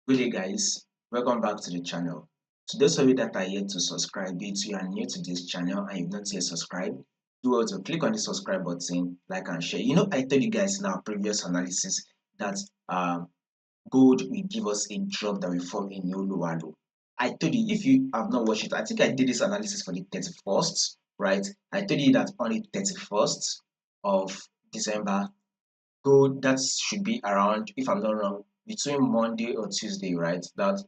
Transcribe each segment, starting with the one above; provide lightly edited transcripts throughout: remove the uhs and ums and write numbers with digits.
Good day, guys. Welcome back to the channel. To those of you that are yet to subscribe, if you are new to this channel and you've not yet subscribed, do also click on the subscribe button, like and share. I told you guys in our previous analysis that gold will give us a drop that will form a new lower low. I told you, if you have not watched it, I think I did this analysis for the 31st, right? I told you that on the 31st of December, gold that should be around, if I'm not wrong, between Monday or Tuesday, right? That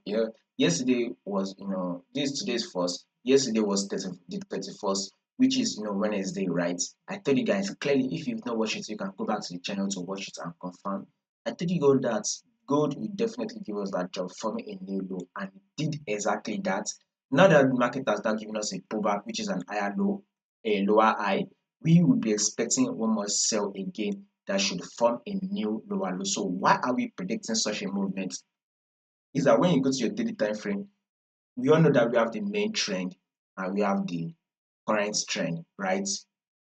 yesterday was today's first. Yesterday was the 31st, which is Wednesday, right? I told you guys clearly, if you've not watched it, you can go back to the channel to watch it and confirm. I told you all that gold will definitely give us that job, forming a new low, and it did exactly that. Now that the market has now given us a pullback, which is an higher low, a lower high, we will be expecting one more sell again that should form a new lower low. So why are we predicting such a movement? Is that when you go to your daily time frame, we all know that we have the main trend and we have the current trend, right?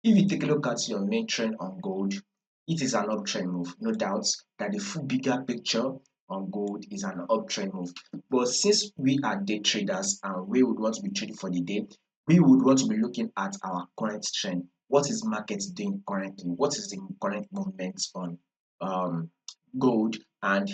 If you take a look at your main trend on gold, it is an uptrend move. No doubt that the full bigger picture on gold is an uptrend move. But since we are day traders and we would want to be trading for the day, we would want to be looking at our current trend. What is market doing currently? What is the current movement on gold? And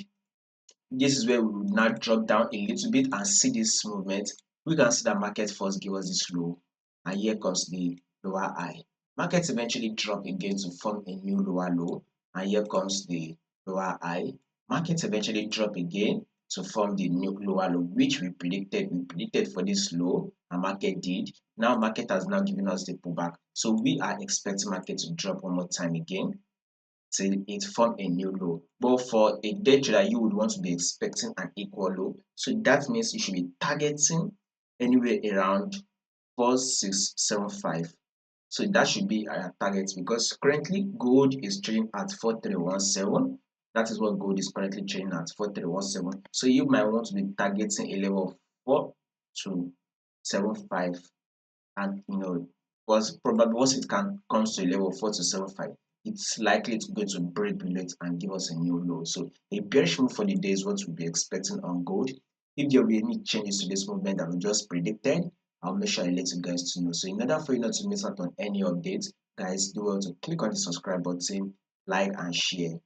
this is where we will now drop down a little bit and see this movement. We can see that market first give us this low, and here comes the lower high. Markets eventually drop again to form a new lower low, and here comes the lower high. Markets eventually drop again to form the new lower low, which we predicted. We predicted for this low, and market did. Now market has now given us the pullback, so we are expecting market to drop one more time again till it form a new low. But for a day trader, you would want to be expecting an equal low. So that means you should be targeting anywhere around 4675. So that should be our target, because currently gold is trading at 4317. That is what gold is currently trading at, 4317. So you might want to be targeting a level of 4275, and once it can comes to a level of 4275, it's likely to go to break below it and give us a new low. So a bearish move for the day is what we'll be expecting on gold. If there will be any changes to this movement that we just predicted, I'll make sure I let you guys to know. So in order for you not to miss out on any updates, guys, do well to click on the subscribe button, like and share.